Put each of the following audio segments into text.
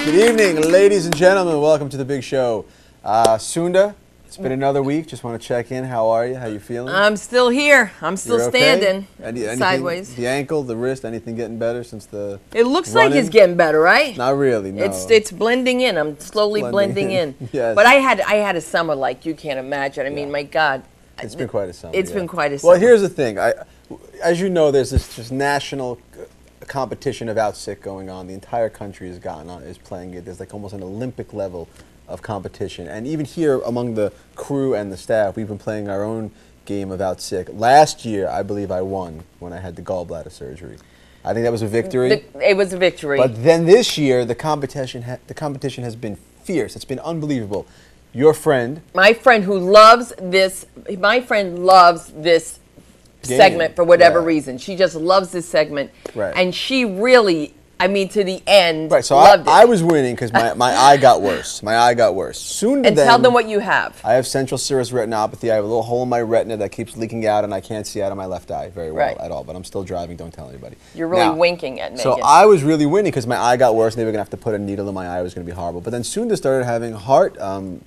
Good evening, ladies and gentlemen. Welcome to the big show. Sunda, it's been another week. Just want to check in. How are you? How you feeling? I'm still here. I'm still standing sideways. The ankle, the wrist, anything getting better since the It looks like it's getting better, right? Not really, no. It's blending in. I'm slowly blending in. Yes. But I had a summer like you can't imagine. I mean, my God. It's been quite a summer. It's been quite a summer. Well, here's the thing. As you know, there's this just national competition of Out Sick going on. The entire country is playing it. There's like almost an Olympic level of competition. And even here among the crew and the staff, we've been playing our own game of Out Sick. Last year, I believe I won when I had the gallbladder surgery. I think that was a victory. It was a victory. But then this year, the competition has been fierce. It's been unbelievable. Your friend. My friend who loves this, segment for whatever reason. She just loves this segment. Right. And she really, I mean, to the end, right. So loved it. I was winning because my eye got worse. My eye got worse. Soon to and tell them what you have. I have central serous retinopathy. I have a little hole in my retina that keeps leaking out, and I can't see out of my left eye very well at all. But I'm still driving. Don't tell anybody. You're really winking at me. So I was really winning because my eye got worse, and they were going to have to put a needle in my eye. It was going to be horrible. But then Sunda started having heart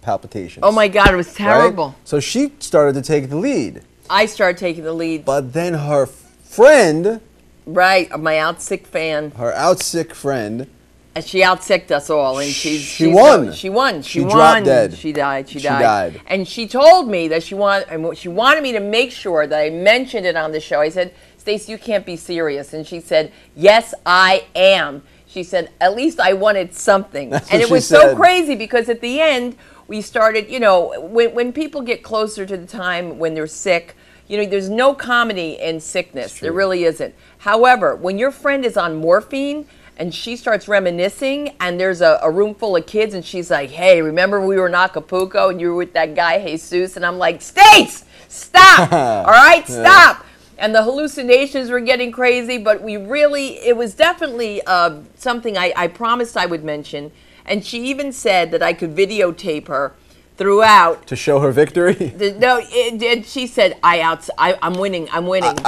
palpitations. Oh, my God. It was terrible. Right? So she started to take the lead. I started taking the lead. But then her friend... Right, my out sick fan. Her out sick friend. And she out sicked us all, and she won. She won. She dropped dead. She died. She died. And she told me that she wanted me to make sure that I mentioned it on the show. I said, Stacey, you can't be serious. And she said, yes, I am. She said, at least I wanted something. That's and what it was she said. so crazy because at the end we started. You know, when people get closer to the time when they're sick. You know, there's no comedy in sickness. There really isn't. However, when your friend is on morphine and she starts reminiscing and there's a room full of kids and she's like, hey, remember we were in Acapulco and you were with that guy, Jesus? And I'm like, Stace, stop. All right, stop. And the hallucinations were getting crazy, but it was definitely something I promised I would mention. And she even said that I could videotape her throughout to show her victory. She said, I'm winning. I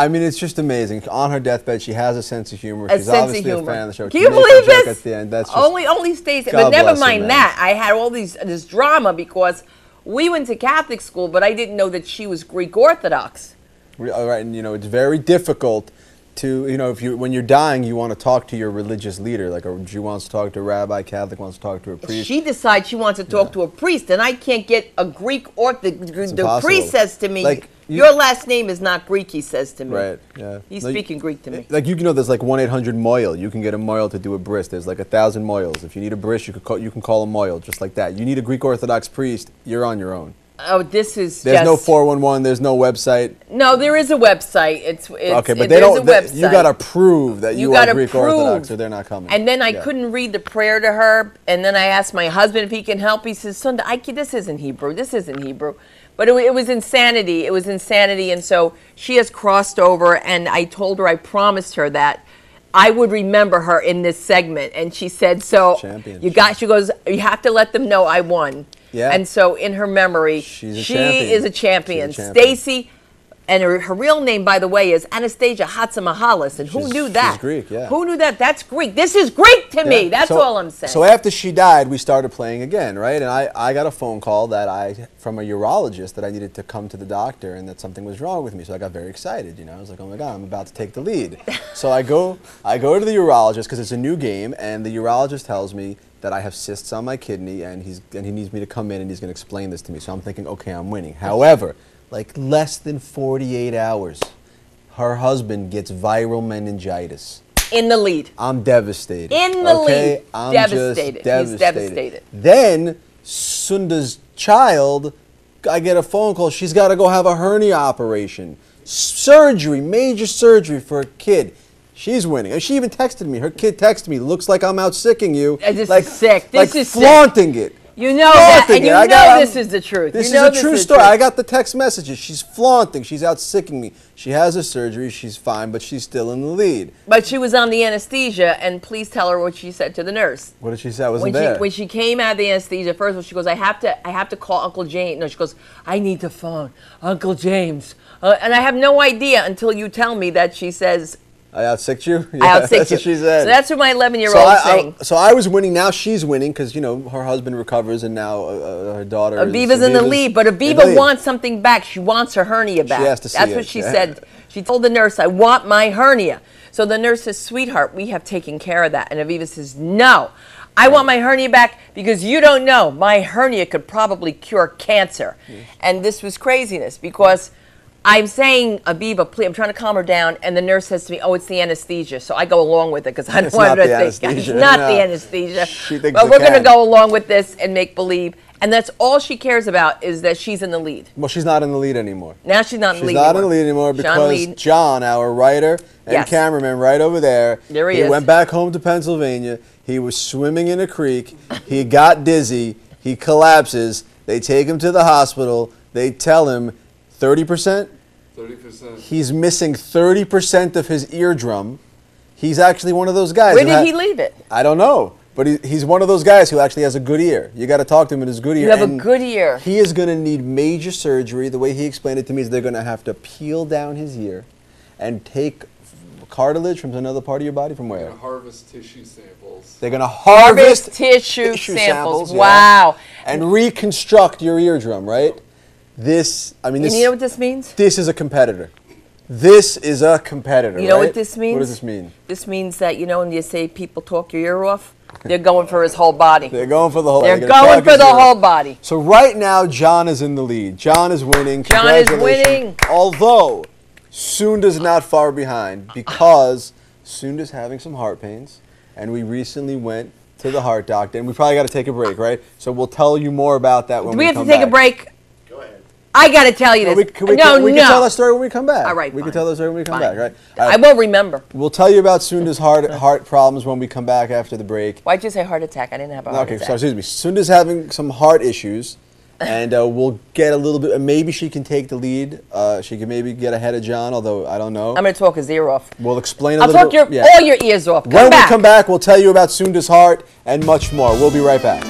mean, it's just amazing. On her deathbed, she has a sense of humor. She's obviously a fan of the show. Can you believe this? At the end. That's just, only Stacey. But never mind that. I had all this drama because we went to Catholic school, but I didn't know that she was Greek Orthodox. Right, and you know, it's very difficult to, you know, when you're dying, you want to talk to your religious leader. Like a Jew wants to talk to a rabbi, Catholic wants to talk to a priest. She decides she wants to talk to a priest, and I can't get a Greek the priest says to me, like, your last name is not Greek, he says to me. Right, yeah. He's speaking Greek to me. Like, you know, there's like 1-800-MOIL. You can get a moil to do a bris. There's like 1,000 moils. If you need a bris, you can call a moil, just like that. You need a Greek Orthodox priest, you're on your own. Oh, there's no 411. There's no website. No, there is a website. It's okay, but you gotta prove that you are Greek Orthodox, or they're not coming. And then I couldn't read the prayer to her, and then I asked my husband if he can help. He says, "Sunda, this isn't Hebrew. This isn't Hebrew." But it was insanity. It was insanity, and so she has crossed over. And I told her, I promised her that I would remember her in this segment, and she said, "So she goes, you have to let them know I won." Yeah. And so in her memory, she is a champion. Stacey, and her real name, by the way, is Anastasia Hatzamahalis. And who knew that? She's Greek, yeah. Who knew that? That's Greek. This is Greek to me. That's all I'm saying. So after she died, we started playing again, right? And I got a phone call from a urologist that I needed to come to the doctor and that something was wrong with me. So I got very excited, you know. I was like, oh my God, I'm about to take the lead. So I go to the urologist because it's a new game, and the urologist tells me that I have cysts on my kidney, and he needs me to come in and he's going to explain this to me. So I'm thinking, okay, I'm winning. However, like less than 48 hours, her husband gets viral meningitis. In the lead. I'm devastated. In the lead. I'm devastated. Just devastated. He's devastated. Then Sunda's child, I get a phone call. She's got to go have a hernia operation. Surgery, major surgery for a kid. She's winning. And she even texted me. Her kid texted me, looks like I'm out sicking you. This is sick. This is flaunting it. You know that, and you know this is the truth. This is a true story. I got the text messages. She's flaunting. She's out sicking me. She has a surgery. She's fine, but she's still in the lead. But she was on the anesthesia, and please tell her what she said to the nurse. What did she say? I wasn't there. When she came out of the anesthesia, first of all, she goes, I have to call Uncle James. No, she goes, I need to phone Uncle James. And I have no idea until you tell me that she says, I outsicked you? I outsicked That's you. what she said. So that's what my 11-year-old is saying. So I was winning. Now she's winning because, you know, her husband recovers and now her daughter Aviva's in the lead. But Aviva wants something back. She wants her hernia back. She has to see That's what she said. She told the nurse, I want my hernia. So the nurse says, sweetheart, we have taken care of that. And Aviva says, no. I want my hernia back because you don't know. My hernia could probably cure cancer. And this was craziness because I'm saying, Aviva, please, I'm trying to calm her down, and the nurse says to me, oh, it's the anesthesia. So I go along with it because I don't want her to think it's not the anesthesia. But we're going to go along with this and make believe. And that's all she cares about is that she's in the lead. Well, she's not in the lead anymore. Now she's not in the lead anymore. She's not in the lead anymore because John, our writer and cameraman right over there, he went back home to Pennsylvania. He was swimming in a creek. He got dizzy. He collapses. They take him to the hospital. They tell him 30%? 30%. He's missing 30% of his eardrum. He's actually one of those guys. Where did he leave it? I don't know. But he's one of those guys who actually has a good ear. You got to talk to him in his good ear. You have a good ear. He is going to need major surgery. The way he explained it to me is they're going to have to peel down his ear and take cartilage from another part of your body. From where? They're going to harvest tissue samples. They're going to harvest tissue samples. Yeah, wow. and reconstruct your eardrum, right? This, I mean, this, and you know what this means? This is a competitor. This is a competitor. You know what this means? What does this mean? This means that, you know, when you say people talk your ear off, they're going for his whole body. They're going for the whole. They're going for the whole body. So right now, John is in the lead. John is winning. John is winning. Although Sunda's not far behind because Sunda's having some heart pains, and we recently went to the heart doctor, and we probably got to take a break, right? So we'll tell you more about that when we come back. Do we have to take a break? Go ahead. I got to tell you this. We can tell that story when we come back. All right, we can tell that story when we come back, right? I won't remember. We'll tell you about Sunda's heart problems when we come back after the break. Why'd you say heart attack? I didn't have a heart attack. Okay, so excuse me. Sunda's having some heart issues, and we'll get a little bit. Maybe she can take the lead. She can maybe get ahead of John, although I don't know. I'm going to talk his ear off. We'll explain a little bit. I'll talk all your ears off. When we come back, we'll tell you about Sunda's heart and much more. We'll be right back.